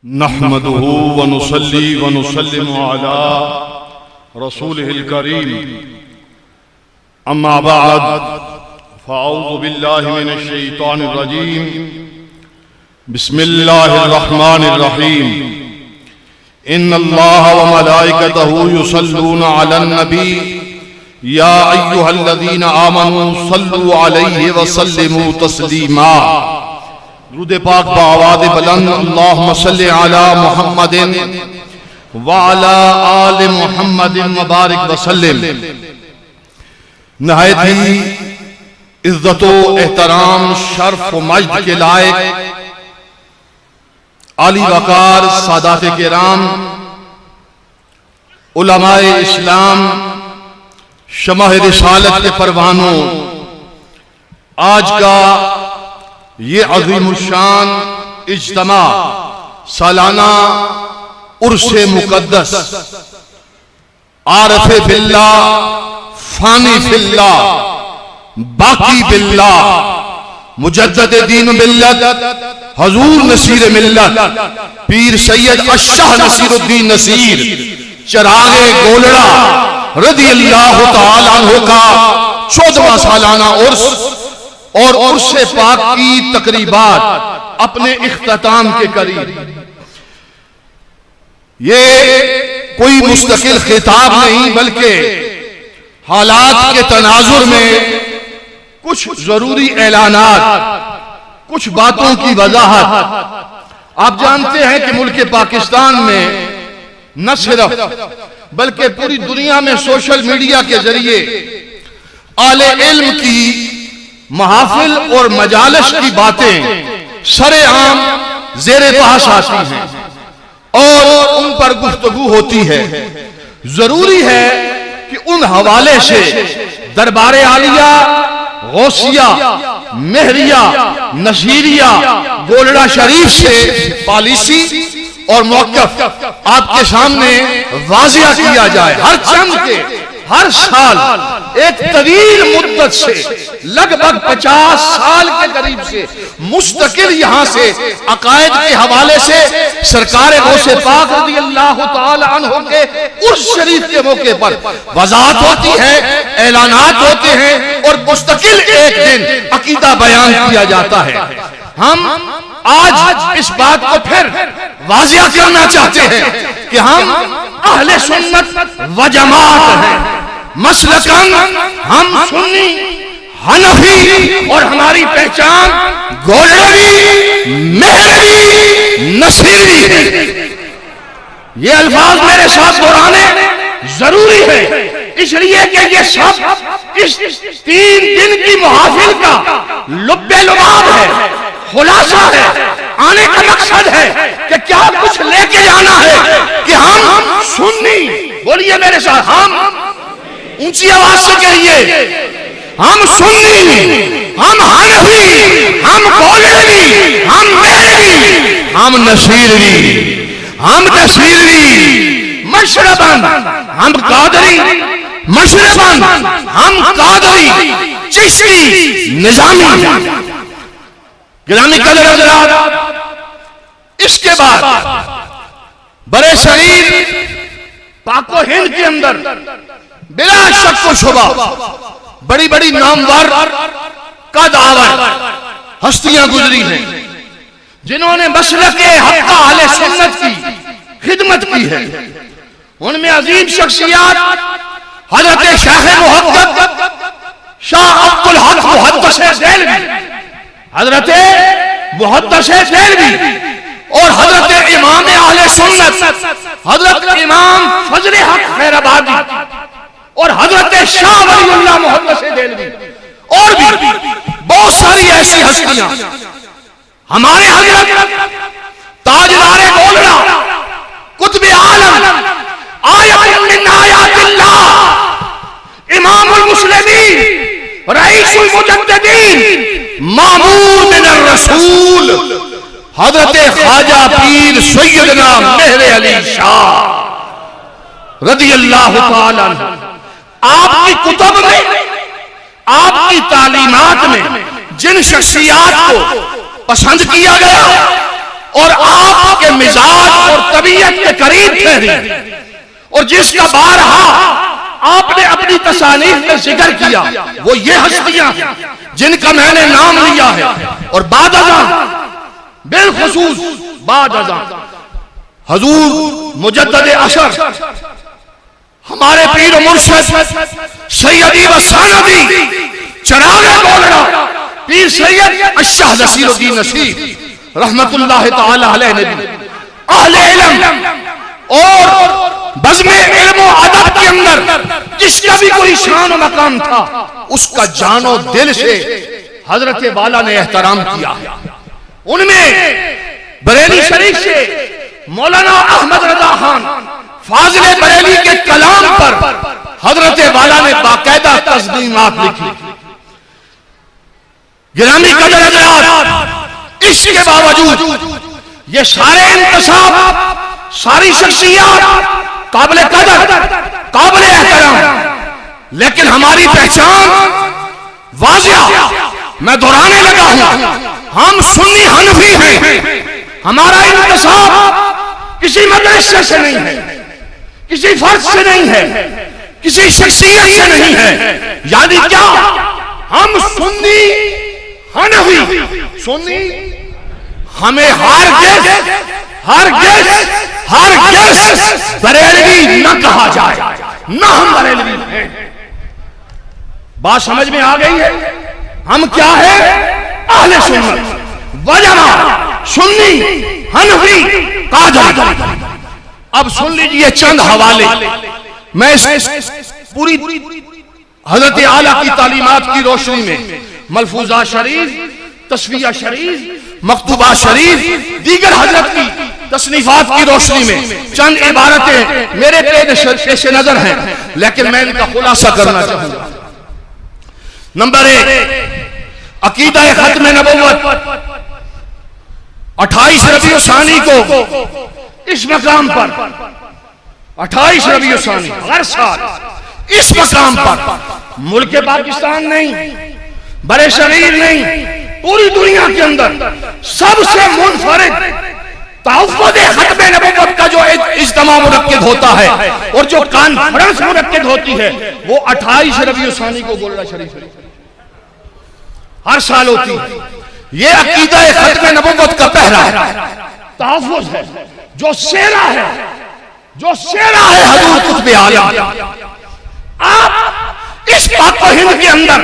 نحمده ونصلي ونسلم على رسوله الكريم اما بعد فاعوذ بالله من الشيطان الرجيم بسم الله الرحمن الرحيم ان الله وملائكته يصلون على النبي يا ايها الذين امنوا صلوا عليه وسلموا تسليما درود پاک بآواز بلند اللہم صلی علی محمد وعلی آل محمد مبارک وسلم۔ نہایت ہی عزت و احترام شرف و مجد کے لائق عالی وقار سادات کرام علماء اسلام شمع رسالت کے پروانوں، آج کا یہ عظیم الشان اجتماع سالانہ عرس مقدس عارف باللہ فانی باللہ باقی باللہ مجدد دین ملت حضور نصیر ملت پیر سید الشاہ نصیر الدین نصیر چراغ گولڑا رضی اللہ تعالیٰ عنہ کا 14واں سالانہ عرس اور عرس پاک کی تقریبات اپنے اختتام کے قریب۔ یہ کوئی مستقل خطاب نہیں بلکہ حالات کے تناظر میں کچھ ضروری اعلانات، کچھ باتوں کی وضاحت۔ آپ جانتے ہیں کہ ملک پاکستان میں نہ صرف بلکہ پوری دنیا میں سوشل میڈیا کے ذریعے اہل علم کی محافل اور مجالس کی باتیں سر عام زیر بحث آتی ہیں اور ان پر گفتگو ہوتی ہے۔ ضروری ہے کہ ان حوالے سے دربار عالیہ، غوثیہ، مہریہ، نصیریہ، گولڑا شریف سے پالیسی اور موقف آپ کے سامنے واضح کیا جائے۔ ہر چند کے ہر سال ایک طویل مدت سے لگ بھگ 50 سال کے قریب سے مستقل یہاں سے عقائد کے حوالے سے سرکار غوث پاک رضی اللہ تعالی عنہ کے عرس شریف کے موقع پر وضاحت ہوتی ہے، اعلانات ہوتے ہیں اور مستقل ایک دن عقیدہ بیان کیا جاتا ہے۔ ہم آج اس بات کو پھر واضح کرنا چاہتے ہیں کہ ہم اہل سنت و جماعت ہیں، مسلکاً ہم سنی حنفی اور ہماری پہچان گولڑوی، مہروی، نصیری ہے۔ یہ الفاظ میرے ساتھ دہرانے ضروری ہے، اس لیے کہ یہ سب اس 3 دن کی محافل کا لب لباب ہے، خلاصہ ہے۔ آنے کا مقصد ہے کہ کیا کچھ لے کے جانا ہے کہ ہم سنی، بولیے میرے ساتھ، ہم اونچی آواز سے کہیے، ہم سنی، ہم حنفی، ہم گولڑوی، ہم مہروی، ہم نصیری، ہم نصیری، مشرباً ہم قادری، مشرباً ہم قادری، چشتی، نظامی۔ گرامی قدر حضرات، اس کے بعد برے صغیر پاک و ہند کے اندر بلا شک و شبہ بڑی بڑی نامور قد آور ہستیاں گزری ہیں جنہوں نے مسلک حق اہل سنت کی خدمت کی ہے۔ ان میں عظیم شخصیات حضرت شاہ محقق شاہ عبد الحق محدث دہلوی، حضرت محدث دہلوی، اور حضرت امام اہل سنت حضرت امام فضل حق خیر آبادی، اور حضرت شاہ ولی اللہ محدث دہلوی، اور بھی بہت ساری ایسی ہستیاں۔ ہمارے حضرت تاجدار گولڑا، قطب عالم، آیت من آیات اللہ، امام المسلمین، رئیس المجددین، مامور من الرسول، حضرت خواجہ پیر سیدنا مہر علی شاہ رضی اللہ تعالی عنہ، آپ کی کتب میں، آپ کی تعلیمات میں جن شخصیات کو پسند کیا گیا اور آپ کے مزاج اور طبیعت کے قریب ٹھہری، اور جس کا بارہا آپ نے اپنی تصانیف میں ذکر کیا، وہ یہ ہستیاں ہیں جن کا میں نے نام لیا ہے۔ اور بعد ازاں، بالخصوص بعد ازاں، حضور مجدد عصر ہمارے پیر و مرشد سیدی و سندی چراغ گولڑا پیر سید الشاہ نصیر الدین نصیر رحمت اللہ تعالی علیہ نے بھی اہل علم اور بزم علم و ادب کے اندر جس کا بھی کوئی شان و مقام تھا، اس کا جان و دل سے حضرت والا نے احترام کیا۔ ان میں بریلی شریف سے مولانا احمد رضا خان فاضل بریلی کے کلام پر حضرت والا نے باقاعدہ تسلیمات لکھی۔ گرامی قدر حضرات، اس کے باوجود یہ سارے انتصاب، ساری شخصیات قابل قدر، قابل احترام، لیکن ہماری پہچان واضح، میں دہرانے لگا ہوں، ہم سنی حنفی ہیں۔ ہمارا انتصاب کسی مدرسے سے نہیں ہے، کسی فرد سے نہیں ہے، کسی شخصیت سے نہیں ہے، یعنی کیا؟ ہم سنی حنفی، سنی، ہمیں ہرگز بریلوی نہ کہا جائے، نہ ہم بریلوی ہیں۔ بات سمجھ میں آ گئی ہے؟ ہم کیا ہیں؟ اہل سنت و جماعت، سنی حنفی قادری۔ اب سن لیجئے چند حوالے، میں پوری حضرت اعلیٰ کی تعلیمات کی روشنی میں ملفوظات شریف، تصفیہ شریف، مکتوبات شریف، دیگر حضرت کی تصنیفات کی روشنی میں چند عبارتیں میرے پیش نظر ہیں، لیکن میں ان کا خلاصہ کرنا چاہوں گا۔ نمبر 1، عقیدہ ختم نبوت 28 ربیع الثانی کو اس مقام پر، 28 ربیع الثانی ہر سال اس مقام پر ملک پاکستان نہیں، برے شریر نہیں، پوری دنیا کے اندر سب سے منفرد تحفظ ختم نبوت کا جو اجتماع منعقد ہوتا ہے اور جو کانفرنس منعقد ہوتی ہے، وہ 28 ربیع الثانی کو گولڑا شریف ہر سال ہوتی ہے۔ یہ عقیدہ ختم نبوت کا پہلا ہے، تحفظ ہے، جو سیرا ہے، جو سیرا ہے حضور قطب عالم۔ آپ اس پاک و ہند کے اندر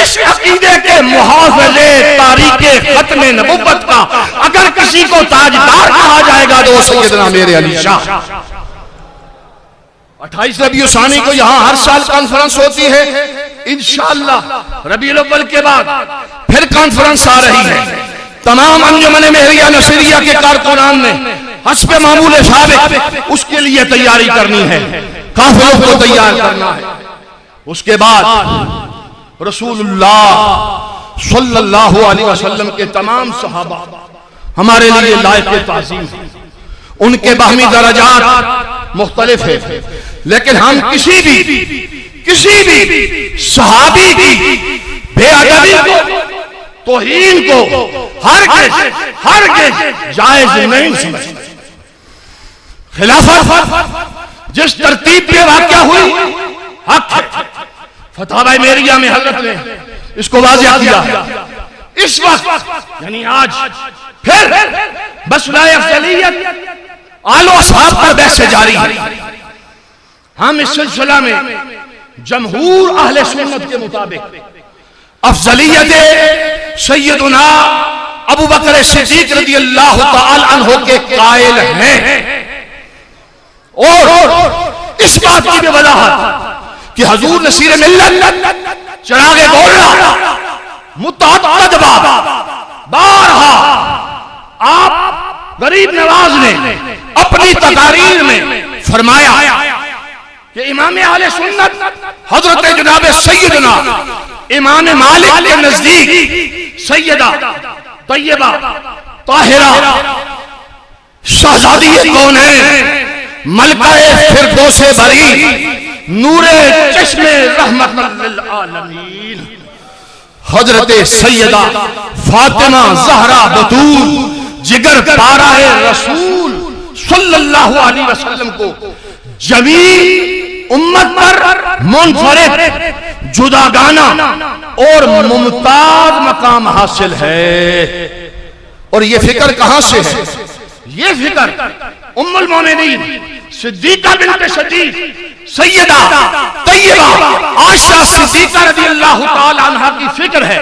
اس عقیدے کے محافظے تاریخ ختم نبوت کا اگر کسی کو تاجدار کہا جائے گا تو سیدنا میرے علی شاہ۔ 28 ربیع الثانی کو یہاں ہر سال کانفرنس ہوتی ہے، انشاءاللہ ربیع الاول کے بعد پھر کانفرنس آ رہی ہے۔ تمام انجمن مہریہ نصیریہ کے کارکنان نے حسب معمول سابق اس کے لیے تیاری کرنی ہے، قافلوں کو تیار کرنا ہے۔ اس کے بعد رسول اللہ صلی اللہ علیہ وسلم کے تمام صحابہ ہمارے لیے لائق تعظیم ہیں، ان کے باہمی درجات مختلف ہیں، لیکن ہم کسی بھی صحابی کی بے ادبی کو، توہین کو ہرگز جائز نہیں سمجھتے۔ خلافت جس ترتیب پہ واقع ہوئی حق ہے، فتاوی میریہ میں حضرت نے اس کو واضح کیا۔ اس وقت یعنی آج پھر مسئلہ افضلیت آل و اصحاب پر بحث جاری ہے۔ ہم اس سلسلہ میں جمہور اہل سنت کے مطابق افضلیت سیدنا ابو بکر صدیق رضی اللہ تعالی عنہ کے قائل ہیں، اور اس بات کی بھی وضاحت کہ حضور نصیر ملت چراغ گولڑا متعدد بارہا آپ غریب نواز نے اپنی تقاریر میں فرمایا کہ امام اہل سنت حضرت جناب سیدنا امام مالک کے نزدیک سیدہ طیبہ طاہرہ شہزادی کونین ملکہ فردوس بری نور چشم رحمت للعالمین حضرت سیدہ فاطمہ زہرا بطول جگر پارہ رسول صلی اللہ علیہ وسلم کو جمیع امت پر منفرد جداگانہ اور ممتاز مقام حاصل ہے۔ اور یہ فکر کہاں سے ہے؟ یہ فکر ام المومنین صدیقہ بنت صدیق سیدہ طیبہ عائشہ صدیقہ رضی اللہ تعالی عنہ کی فکر ہے۔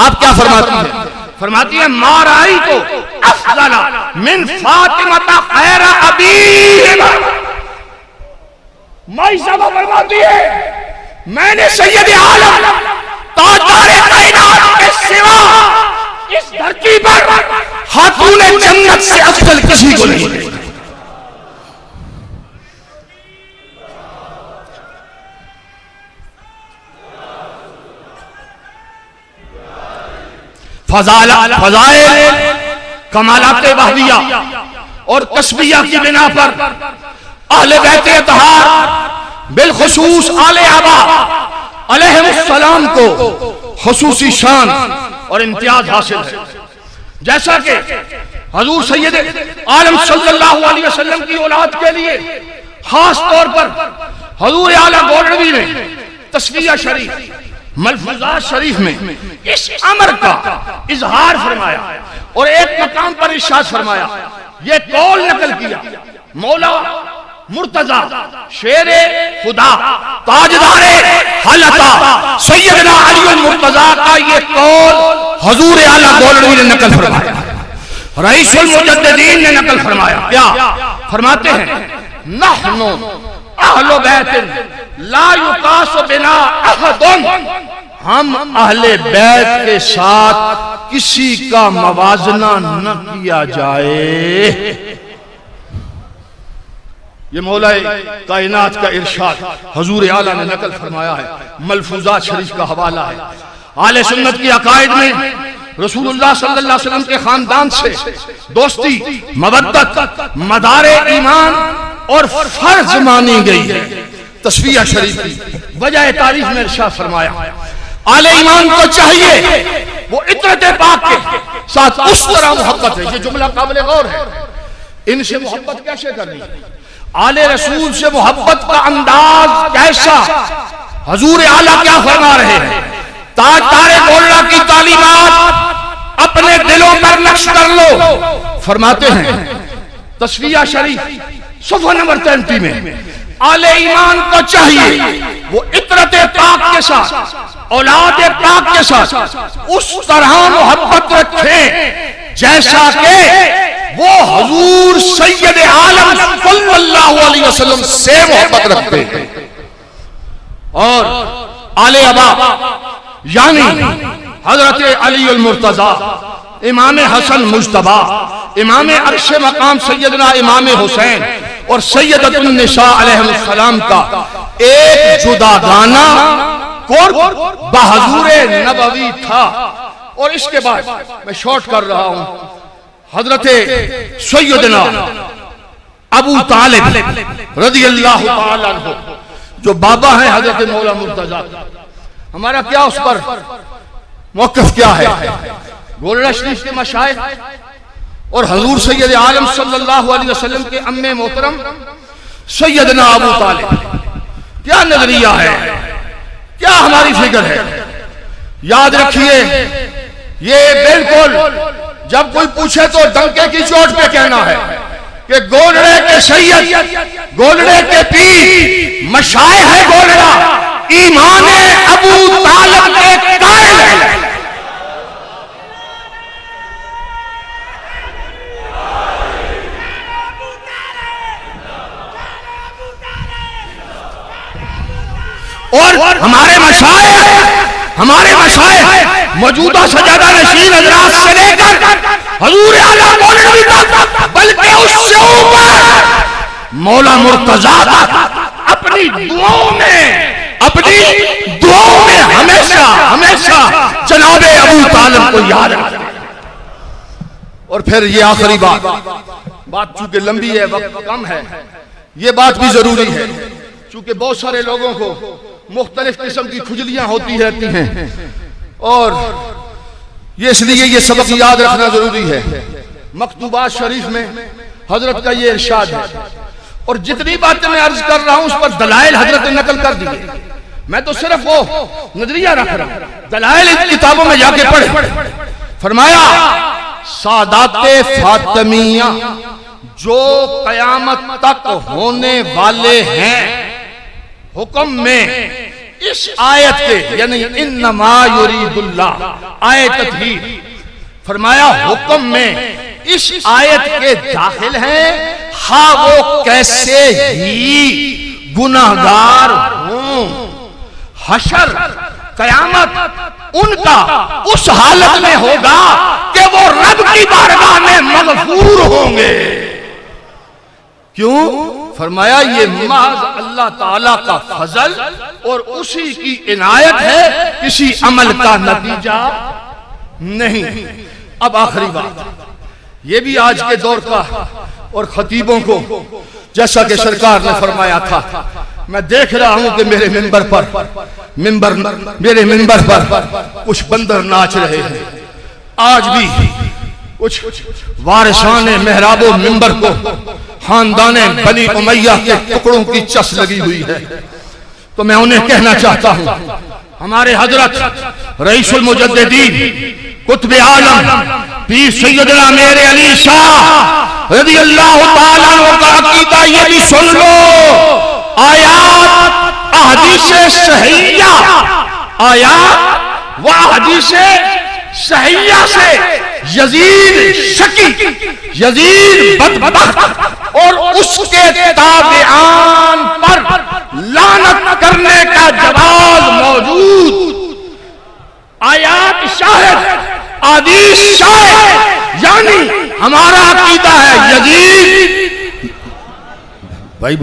آپ کیا فرماتی ہیں؟ فرماتی ہے ما رأیت افضل من فاطمہ خیر ابی، مائی صاحبہ فرماتی ہے میں نے سید عالم تاجدار کائنات کے سوا اس دھرتی پر خاتون جنت سے افضل کسی کو نہیں دیکھا۔ فضائل کمالات وحدیہ اور قصبیہ کی بنا پر اہل بیت اطہار بالخصوص آل آبا علیہ السلام کو خصوصی شان اور امتیاز حاصل ہے، جیسا کہ حضور سید عالم صلی اللہ علیہ وسلم کی اولاد کے لیے خاص طور پر حضور اعلیٰ گولڑوی نے تصفیہ شریف ملفوظات شریف میں اس امر کا اظہار فرمایا اور ایک مقام پر ارشاد فرمایا، یہ قول نقل کیا مولا مرتضی شیر خدا تاجدار حلقہ سیدنا علی المرتضی کا یہ قول حضور اعلیٰ گولڑوی نے نقل فرمایا، رئیس المجددین نے نقل فرمایا۔ کیا فرماتے ہیں؟ نحن اہل بیت لا یقاس بنا احد، ہم اہل بیت کے ساتھ کسی کا موازنہ نہ کیا جائے۔ یہ مولا کائنات کا ارشاد حضور اعلیٰ نے نقل فرمایا ہے، ملفوظات شریف کا حوالہ ہے۔ اہل سنت کی عقائد میں رسول اللہ صلی اللہ علیہ وسلم کے خاندان سے دوستی، مودت، مدار ایمان اور فرض مانی گئی ہے۔ تصفیہ شریف کی وجہ تعریف میں ارشاد فرمایا، اہل ایمان کو چاہیے وہ عطرت پاک کے ساتھ اس طرح محبت ہے۔ یہ جملہ قابل غور ہے، ان سے محبت کیسے کرنی، آل رسول سے محبت کا انداز کیسا؟ حضور اعلیٰ کیا فرما رہے ہیں؟ تاجدار گولڑا کی تعلیمات اپنے دلوں پر نقش کر لو۔ فرماتے ہیں تصفیہ شریف صفحہ نمبر 33 میں، آل ایمان کو چاہیے وہ عطرت پاک کے ساتھ، اولاد پاک کے ساتھ اس طرح محبت رکھیں جیسا کہ وہ حضور سید عالم صلی اللہ علیہ وسلم سے محبت رکھتے ہیں۔ اور آل ابا یعنی حضرت علی المرتضی، امام حسن مجتبی، امام عرش مقام سیدنا امام حسین اور سیدۃ النساء علیہ السلام کا ایک جداگانہ قرب بحضور نبوی تھا۔ اور اس کے بعد میں شارٹ کر رہا ہوں، حضرت سیدنا ابو طالب رضی اللہ تعالیٰ عنہ جو بابا ہیں حضرت مولا مرتضی، ہمارا کیا اس پر موقف کیا ہے؟ گولڑا شریف کے مشائخ اور حضور سید عالم صلی اللہ علیہ وسلم کے ام محترم سیدنا ابو طالب، کیا نظریہ ہے، کیا ہماری فکر ہے؟ یاد رکھیے، یہ بالکل جب کوئی پوچھے تو ڈنکے کی چوٹ پہ کہنا ہے کہ گولڑے کے سید، گولڑے کے پیر، مشائخ ہے گولڑا، ایمان ابو طالب کے قائل ہے۔ اور ہمارے مشائخ موجودہ سجادہ نشین حضرات سے لے کر حضور اعلیٰ گولڑوی تک، بلکہ اس سے اوپر مولا مرتضی اپنی دعاؤں میں ہمیشہ جناب ابو طالب کو یاد رکھتے ہیں۔ اور پھر یہ آخری بات چونکہ لمبی ہے، وقت کم ہے، یہ بات بھی ضروری ہے چونکہ بہت سارے لوگوں کو مختلف قسم کی کھجلیاں ہوتی رہتی ہیں، اور یہ اس لیے یہ سبق یاد رکھنا ضروری ہے مکتوبات شریف میں حضرت کا یہ ارشاد ہے، اور جتنی باتیں میں عرض کر رہا ہوں اس پر دلائل حضرت نے نقل کر دی، میں تو صرف وہ نظریہ رکھ رہا ہوں، دلائل ان کتابوں میں جا کے پڑھے۔ فرمایا سادات فاطمیہ جو قیامت تک ہونے والے ہیں، حکم میں اس آیت کے یعنی انما یرید اللہ آیت تطہیر، فرمایا حکم میں اس آیت کے داخل ہیں، ہاں وہ کیسے ہی گناہگار ہوں، حشر قیامت ان کا اس حالت میں ہوگا کہ وہ رب کی بارگاہ میں مغفور ہوں گے۔ کیوں؟ فرمایا یہ محض اللہ تعالیٰ کا فضل اور اسی کی عنایت ہے، کسی عمل کا نتیجہ نہیں۔ اب آخری بات، یہ بھی آج کے دور کا اور خطیبوں کو، جیسا کہ سرکار نے فرمایا تھا، میں دیکھ رہا ہوں کہ میرے منبر پر کچھ بندر ناچ رہے ہیں، آج بھی کچھ وارثان محراب و منبر کو خاندان بنی امیہ کے ٹکڑوں کی چس لگی ہوئی ہے، تو میں انہیں کہنا چاہتا ہوں، ہمارے حضرت رئیس المجددین قطب عالم پیر سیدنا میرے علی شاہ رضی اللہ تعالیٰ عنہ کا عقیدہ یہ بھی سن لو، آیات احادیث صحیحہ، آیات و احادیث صحیحہ سے یزید شکی، یزید بدبخت اور اس کے تابعان پر لعنت کرنے کا جواز موجود، آیات شاہد، احادیث شاہد، یعنی ہمارا عقیدہ ہے یزید، بھائی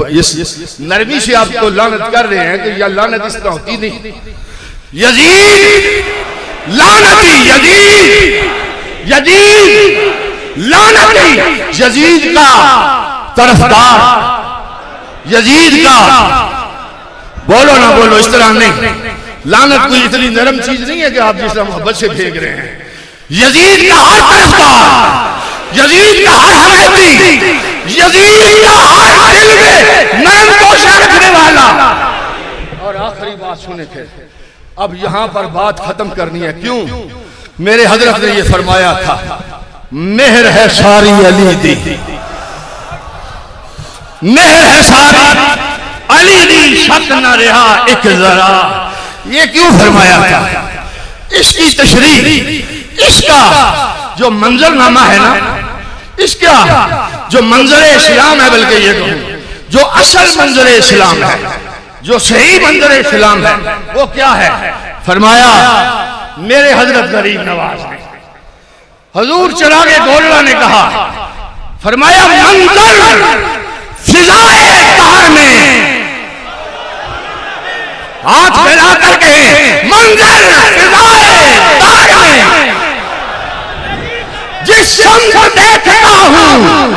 نرمی سے آپ کو لعنت کر رہے ہیں کہ یہ لعنت اس طرح ہوتی نہیں، یزید لعنتی، یزید لعنتی، یزید کا طرفدار، یزید کا، بولو نہ بولو اس طرح نہیں، لعنت کوئی اتنی نرم چیز نہیں ہے کہ آپ جس طرح محبت سے بھیگ رہے ہیں، یزید کا ہر طرفدار، یزید کا ہر حمایتی، یزید کا ہر دل میں نرم گوشہ رکھنے والا۔ اور آخری بات سنیں پھر، اب یہاں پر بات ختم کرنی ہے، کیوں؟ میرے حضرت نے یہ فرمایا تھا، مہر ہے ساری علی دی، مہر ہے ساری علی دی، شک نہ رہا ایک ذرا۔ یہ کیوں فرمایا تھا؟ اس کی تشریح، اس کا جو منظر نامہ ہے نا، اس کا جو منظر اسلام ہے، بلکہ یہ کہوں جو اصل منظر اسلام ہے، جو صحیح منظر اسلام ہے، وہ کیا ہے؟ فرمایا میرے حضرت غریب نواز نے، حضور چراغ گولڑا نے کہا، فرمایا منظر فضائے قہر میں، ہاتھ پھیلا کر کے منظر فضائے قہر میں، جس شمس دیکھتا ہوں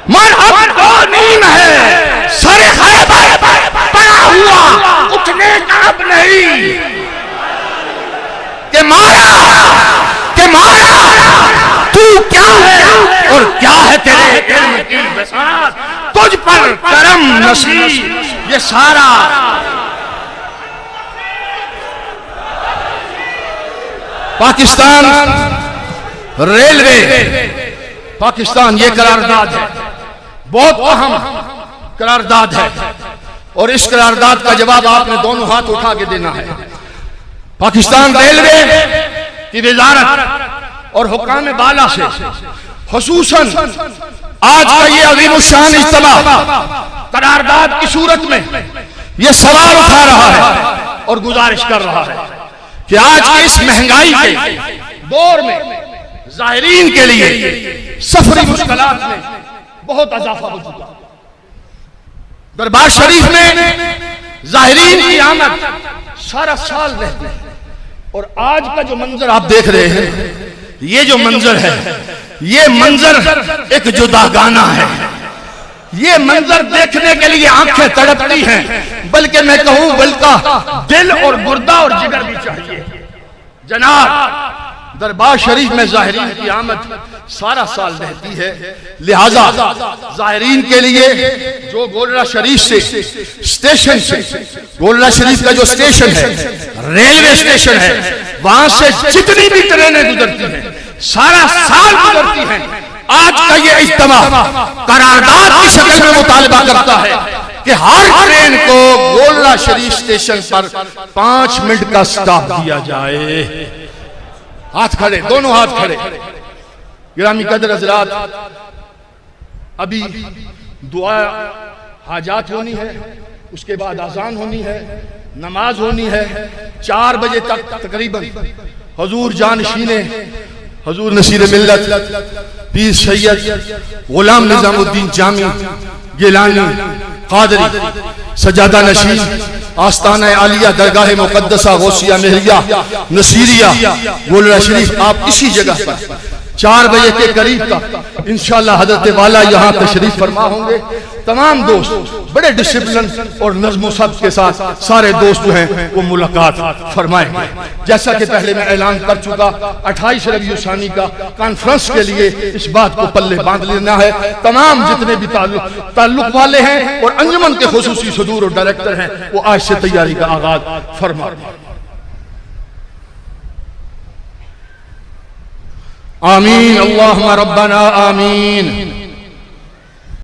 مرحب کو نیم ہے، سر خیبر پڑا ہوا اٹھنے کا اب نہیں، کہ مارا تو کیا ہے اور کیا ہے تیرے علم کی بساط، تجھ پر کرم نصیب، یہ سارا پاکستان ریلوے، پاکستان یہ قرارداد ہے، بہت اہم قرارداد ہے، اور اس قرارداد کا جواب آپ نے دونوں ہاتھ اٹھا کے دینا ہے۔ پاکستان ریلوے کی وزارت اور حکام بالا سے خصوصاً آج کا یہ عظیم الشان اجتماع قرارداد کی صورت میں یہ سوال اٹھا رہا ہے اور گزارش کر رہا ہے کہ آج کی اس مہنگائی کے دور میں ظاہرین کے لیے سفری مشکلات میں بہت اضافہ ہو چکا۔ دربار شریف میں ظاہرین کی آمد سارا سال رہتی ہے، اور آج کا جو منظر آپ دیکھ رہے ہیں، یہ جو منظر ہے، یہ منظر ایک جداگانہ ہے، یہ منظر دیکھنے کے لیے آنکھیں تڑپتی ہیں، بلکہ میں کہوں بلکہ دل اور گردہ اور جگر بھی چاہیے۔ جناب دربار شریف میں زائرین کی آمد سارا سال رہتی ہے، لہذا زائرین کے لیے جو گولڑا شریف سے اسٹیشن سے، گولڑا شریف کا جو اسٹیشن ہے ریلوے اسٹیشن ہے، وہاں سے جتنی بھی ٹرینیں گزرتی ہیں سارا سال گزرتی ہیں، آج کا یہ اجتماع قرارداد کی شکل میں مطالبہ کرتا ہے کہ ہر ٹرین کو گولڑا شریف اسٹیشن پر 5 منٹ کا سٹاپ دیا جائے۔ ہاتھ کھڑے، دونوں ہاتھ کھڑے۔ گرامی قدر حضرات، ابھی دعا حاجات ہونی ہے، اس کے بعد اذان ہونی ہے، نماز ہونی ہے، 4 بجے تک تقریباً حضور جانشین حضور نصیر ملت پیر سید غلام نظام الدین جامی گیلانی قادری سجادہ نشین آستانہ عالیہ درگاہ مقدسہ غوثیہ مہریہ نصیریہ گولڑا شریف، آپ اسی جگہ پر 4 بجے کے قریب تک انشاءاللہ حضرت والا یہاں تشریف فرما ہوں گے۔ تمام دوست بڑے ڈسپلن اور نظم و ضبط کے ساتھ سارے دوست جو ہیں وہ ملاقات فرمائیں گے۔ جیسا کہ پہلے میں اعلان کر چکا، 28 ربیع الثانی کا کانفرنس کے لیے اس بات کو پلے باندھ لینا ہے۔ تمام جتنے بھی تعلق والے ہیں اور انجمن کے خصوصی صدور اور ڈائریکٹر ہیں وہ آج سے تیاری کا آغاز فرما۔ آمین اللہم ربنا آمین۔